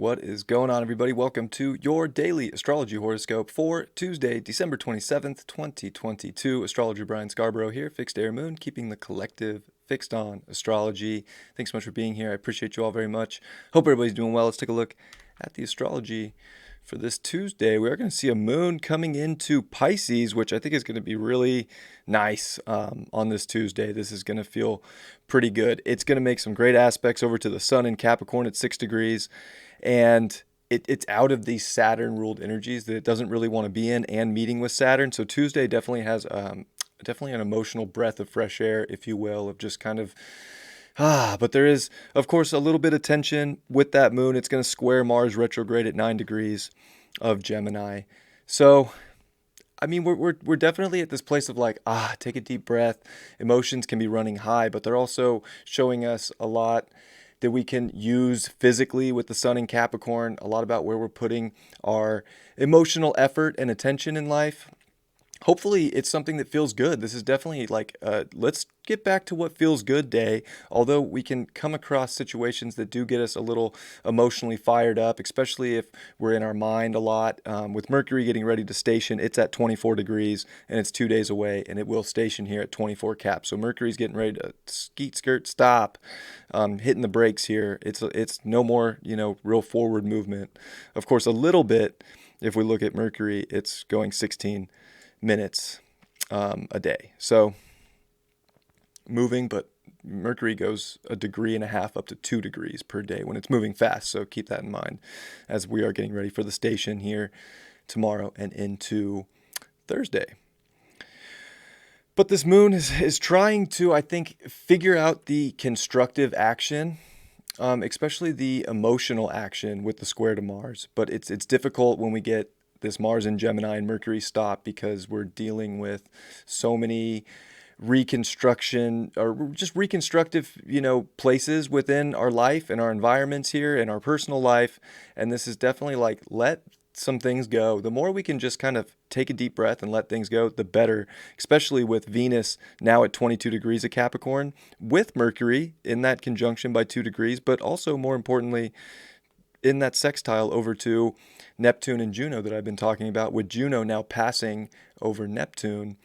What is going on, everybody? Welcome to your daily astrology horoscope for Tuesday, December 27th, 2022. Astrologer Brian Scarborough here, Fixed Air Moon, keeping the collective fixed on astrology. Thanks so much for being here. I appreciate you all very much. Hope everybody's doing well. Let's take a look at the astrology for this Tuesday. We are going to see a moon coming into Pisces, which I think is going to be really nice on this Tuesday. This is going to feel pretty good. It's going to make some great aspects over to the sun in Capricorn at 6 degrees. And it's out of these Saturn ruled energies that it doesn't really want to be in, and meeting with Saturn. So Tuesday definitely has definitely an emotional breath of fresh air, if you will, of just kind of but there is, of course, a little bit of tension with that moon. It's going to square Mars retrograde at 9 degrees of Gemini. So I mean, we're definitely at this place of like, take a deep breath. Emotions can be running high, but they're also showing us a lot that we can use physically with the sun in Capricorn, a lot about where we're putting our emotional effort and attention in life. Hopefully it's something that feels good. This is definitely like, let's get back to what feels good day. Although we can come across situations that do get us a little emotionally fired up, especially if we're in our mind a lot. With Mercury getting ready to station, it's at 24 degrees and it's 2 days away, and it will station here at 24 cap. So Mercury's getting ready to skeet, skirt, stop, hitting the brakes here. It's no more, real forward movement. Of course, a little bit, if we look at Mercury, it's going 16 minutes a day. So moving, but Mercury goes a degree and a half up to 2 degrees per day when it's moving fast. So keep that in mind as we are getting ready for the station here tomorrow and into Thursday. But this moon is trying to, I think, figure out the constructive action, especially the emotional action with the square to Mars. But it's difficult when we get this Mars in Gemini and Mercury stop, because we're dealing with so many reconstruction or just reconstructive, places within our life and our environments here and our personal life. And this is definitely like, let some things go. The more we can just kind of take a deep breath and let things go, the better, especially with Venus now at 22 degrees of Capricorn, with Mercury in that conjunction by 2 degrees, but also more importantly, in that sextile over to Neptune and Juno that I've been talking about, with Juno now passing over Neptune.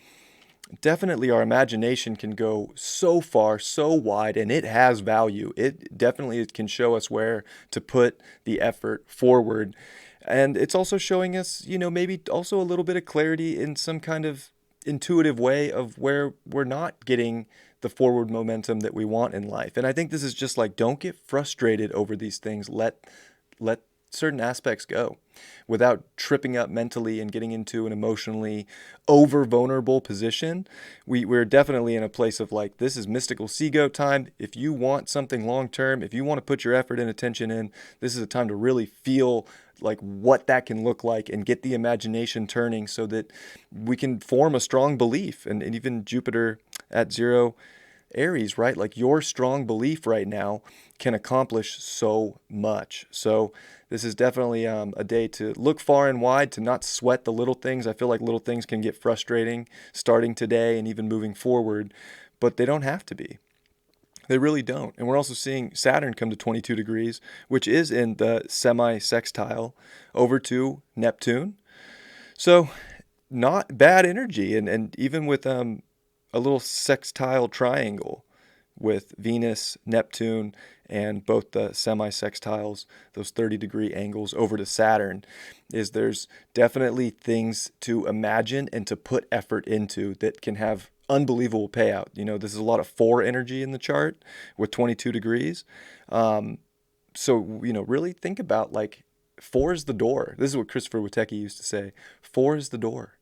Definitely our imagination can go so far, so wide, and it has value. It definitely can show us where to put the effort forward. And it's also showing us, maybe also a little bit of clarity in some kind of intuitive way of where we're not getting the forward momentum that we want in life. And I think this is just like, don't get frustrated over these things. Let certain aspects go without tripping up mentally and getting into an emotionally over vulnerable position. We're definitely in a place of like, this is mystical sea goat time. If you want something long term, if you want to put your effort and attention in, this is a time to really feel like what that can look like and get the imagination turning so that we can form a strong belief. And even Jupiter at 0 Aries, right? Like, your strong belief right now can accomplish so much. So this is definitely a day to look far and wide, to not sweat the little things. I feel like little things can get frustrating starting today and even moving forward, but they don't have to be. They really don't. And we're also seeing Saturn come to 22 degrees, which is in the semi-sextile over to Neptune. So not bad energy. And even with a little sextile triangle with Venus, Neptune, and both the semi-sextiles, those 30-degree angles over to Saturn, there's definitely things to imagine and to put effort into that can have unbelievable payout. This is a lot of 4 energy in the chart with 22 degrees. So, really think about, like, 4 is the door. This is what Christopher Witecki used to say. 4 is the door.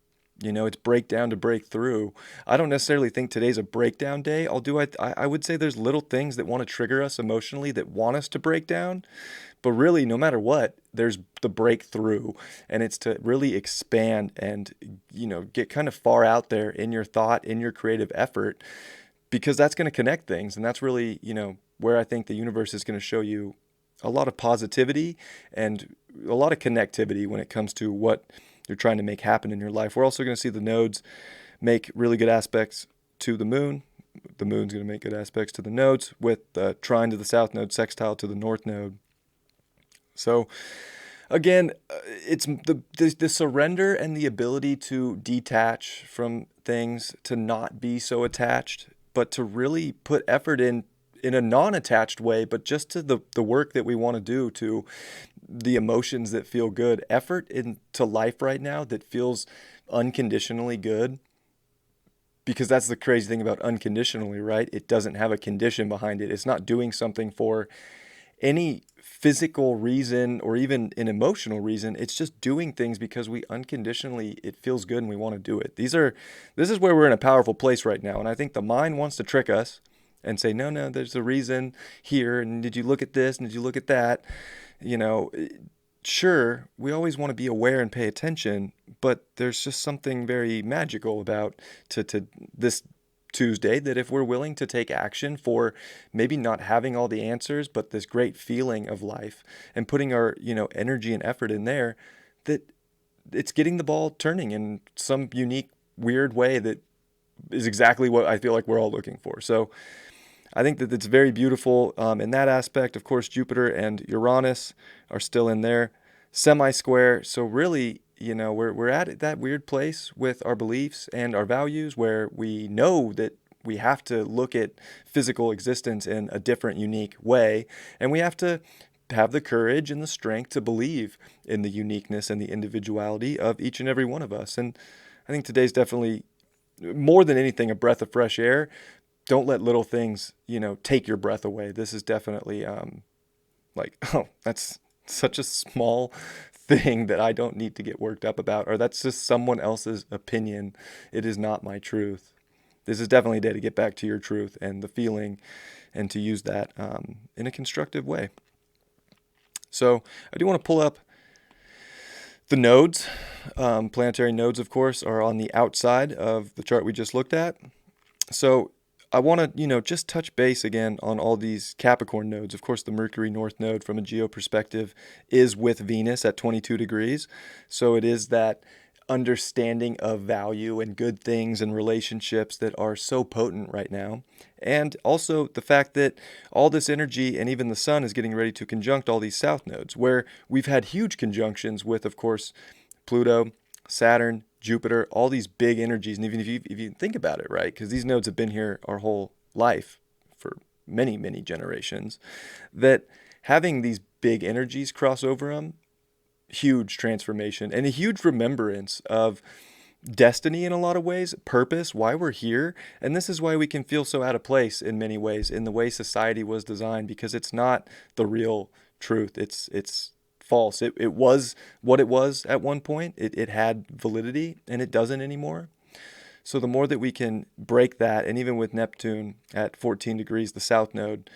It's breakdown to break through. I don't necessarily think today's a breakdown day. I would say there's little things that want to trigger us emotionally, that want us to break down. But really, no matter what, there's the breakthrough. And it's to really expand and, get kind of far out there in your thought, in your creative effort, because that's going to connect things. And that's really, where I think the universe is going to show you a lot of positivity and a lot of connectivity when it comes to what you're trying to make happen in your life. We're also going to see the nodes make really good aspects to the moon. The moon's going to make good aspects to the nodes, with the trine to the south node, sextile to the north node. So again, it's the surrender and the ability to detach from things, to not be so attached, but to really put effort in a non-attached way, but just to the work that we want to do, to the emotions that feel good, effort into life right now that feels unconditionally good. Because that's the crazy thing about unconditionally, right? It doesn't have a condition behind it. It's not doing something for any physical reason or even an emotional reason. It's just doing things because we unconditionally, it feels good and we want to do it. This is where we're in a powerful place right now. And I think the mind wants to trick us and say, no, no, there's a reason here. And did you look at this? And did you look at that? You know, sure, we always want to be aware and pay attention, but there's just something very magical about to this Tuesday, that if we're willing to take action for maybe not having all the answers, but this great feeling of life and putting our, energy and effort in there, that it's getting the ball turning in some unique, weird way that is exactly what I feel like we're all looking for. So I think that it's very beautiful in that aspect. Of course, Jupiter and Uranus are still in there, semi-square. So really, we're at that weird place with our beliefs and our values where we know that we have to look at physical existence in a different, unique way, and we have to have the courage and the strength to believe in the uniqueness and the individuality of each and every one of us. And I think today's definitely, more than anything, a breath of fresh air. Don't let little things, take your breath away. This is definitely like, oh, that's such a small thing that I don't need to get worked up about, or that's just someone else's opinion. It is not my truth. This is definitely a day to get back to your truth and the feeling, and to use that in a constructive way. So I do want to pull up the nodes. Planetary nodes, of course, are on the outside of the chart we just looked at. So I want to, just touch base again on all these Capricorn nodes. Of course, the Mercury North node from a geo perspective is with Venus at 22 degrees. So it is that understanding of value and good things and relationships that are so potent right now. And also the fact that all this energy and even the sun is getting ready to conjunct all these south nodes, where we've had huge conjunctions with, of course, Pluto, Saturn, Jupiter, all these big energies. And even if you think about it, right, because these nodes have been here our whole life for many, many generations, that having these big energies cross over them, huge transformation and a huge remembrance of destiny in a lot of ways, purpose, why we're here. And this is why we can feel so out of place in many ways in the way society was designed, because it's not the real truth. It's false. It was what it was at one point. It had validity, and it doesn't anymore. So the more that we can break that, and even with Neptune at 14 degrees, the south node,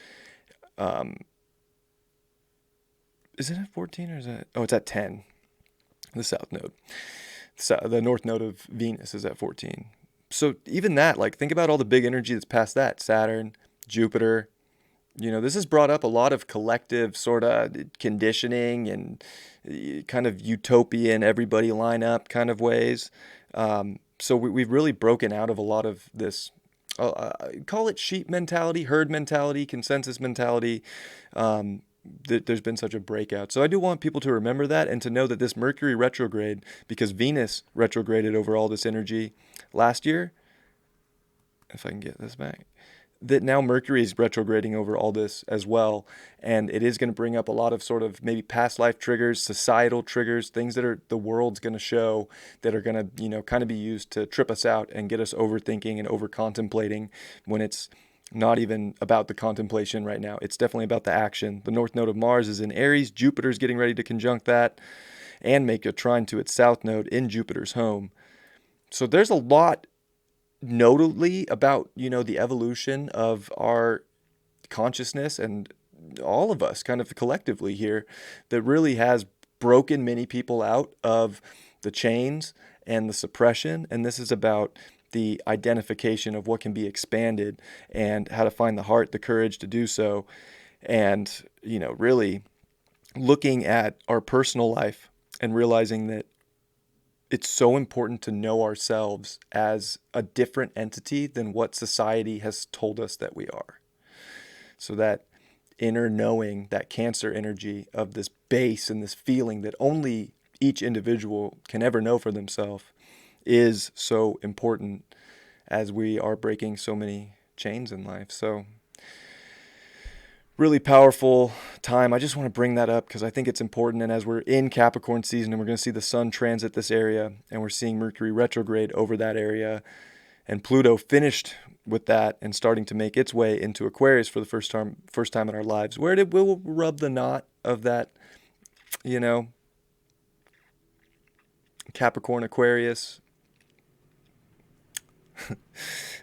is it at 14 or is it? Oh, it's at 10, the south node. So the north node of Venus is at 14. So even that, like, think about all the big energy that's past that. Saturn, Jupiter. This has brought up a lot of collective sort of conditioning and kind of utopian, everybody line up kind of ways. So we've really broken out of a lot of this, call it sheep mentality, herd mentality, consensus mentality. There's been such a breakout. So I do want people to remember that, and to know that this Mercury retrograde, because Venus retrograded over all this energy last year, if I can get this back, that now Mercury is retrograding over all this as well. And it is going to bring up a lot of sort of maybe past life triggers, societal triggers, things that are the world's going to show that are going to, kind of be used to trip us out and get us overthinking and over contemplating, when it's not even about the contemplation right now. It's definitely about the action. The north node of Mars is in Aries. Jupiter's getting ready to conjunct that and make a trine to its south node in Jupiter's home. So there's a lot notably about, the evolution of our consciousness and all of us kind of collectively here, that really has broken many people out of the chains and the suppression. And this is about the identification of what can be expanded and how to find the heart, the courage to do so. And, really looking at our personal life and realizing that it's so important to know ourselves as a different entity than what society has told us that we are. So that inner knowing, that Cancer energy of this base and this feeling that only each individual can ever know for themselves is so important as we are breaking so many chains in life. So really powerful time. I just want to bring that up because I think it's important. And as we're in Capricorn season and we're going to see the sun transit this area and we're seeing Mercury retrograde over that area and Pluto finished with that and starting to make its way into Aquarius for the first time in our lives, where it will rub the knot of that, Capricorn Aquarius.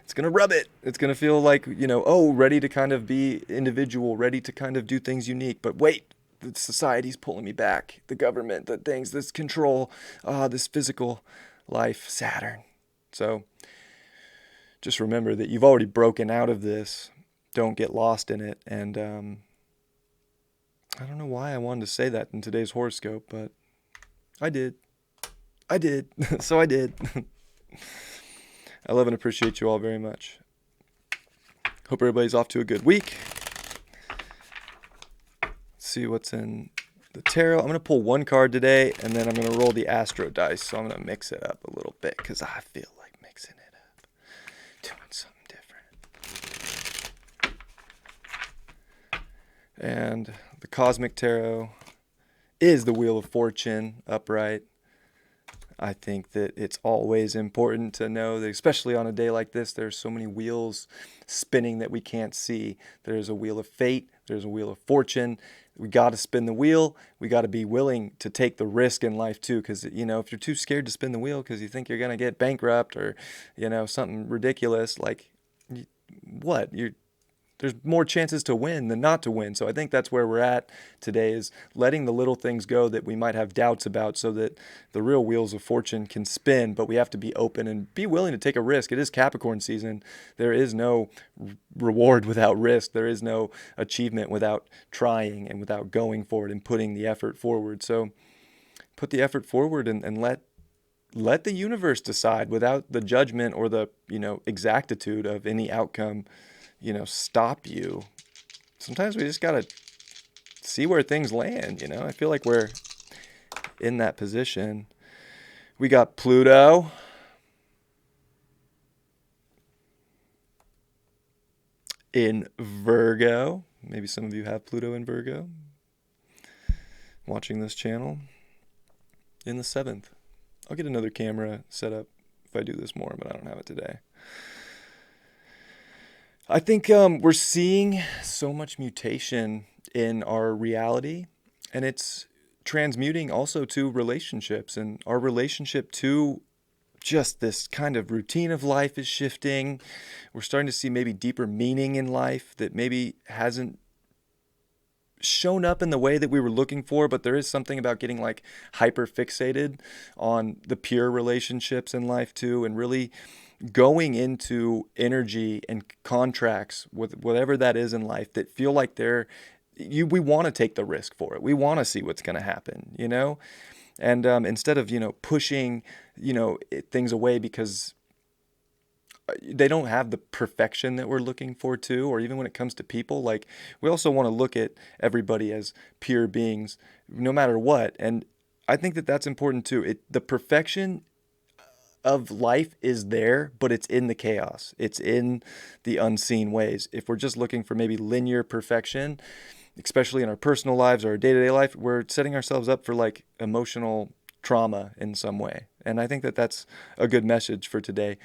It's going to rub it. It's going to feel like, ready to kind of be individual, ready to kind of do things unique. But wait, the society's pulling me back. The government, the things, this control, this physical life, Saturn. So just remember that you've already broken out of this. Don't get lost in it. And I don't know why I wanted to say that in today's horoscope, but I did. So I did. I love and appreciate you all very much. Hope everybody's off to a good week. Let's see what's in the tarot. I'm going to pull one card today, and then I'm going to roll the Astro dice. So I'm going to mix it up a little bit because I feel like mixing it up. Doing something different. And the Cosmic Tarot is the Wheel of Fortune upright. I think that it's always important to know that, especially on a day like this, there's so many wheels spinning that we can't see. There's a wheel of fate. There's a wheel of fortune. We got to spin the wheel. We got to be willing to take the risk in life too, because, if you're too scared to spin the wheel because you think you're going to get bankrupt or, something ridiculous, like what? There's more chances to win than not to win. So I think that's where we're at today, is letting the little things go that we might have doubts about so that the real wheels of fortune can spin. But we have to be open and be willing to take a risk. It is Capricorn season. There is no reward without risk. There is no achievement without trying and without going for it and putting the effort forward. So put the effort forward and let the universe decide without the judgment or the, exactitude of any outcome stop you. Sometimes we just got to see where things land, I feel like we're in that position. We got Pluto in Virgo. Maybe some of you have Pluto in Virgo watching this channel. In the 7th. I'll get another camera set up if I do this more, but I don't have it today. I think we're seeing so much mutation in our reality, and it's transmuting also to relationships, and our relationship to just this kind of routine of life is shifting. We're starting to see maybe deeper meaning in life that maybe hasn't shown up in the way that we were looking for, but there is something about getting like hyper fixated on the pure relationships in life too, and really going into energy and contracts with whatever that is in life that feel like we want to take the risk for it. We want to see what's going to happen, and instead of, pushing, things away because they don't have the perfection that we're looking for too, or even when it comes to people, like we also want to look at everybody as pure beings, no matter what. And I think that that's important too. The perfection of life is there, but it's in the chaos. It's in the unseen ways. If we're just looking for maybe linear perfection, especially in our personal lives or our day-to-day life, we're setting ourselves up for like emotional trauma in some way. And I think that that's a good message for today.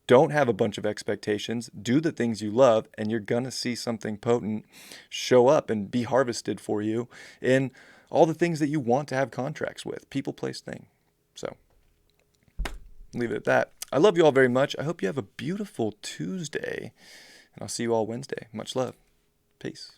Don't have a bunch of expectations. Do the things you love, and you're going to see something potent show up and be harvested for you in all the things that you want to have contracts with. People, place, thing. So leave it at that. I love you all very much. I hope you have a beautiful Tuesday, and I'll see you all Wednesday. Much love. Peace.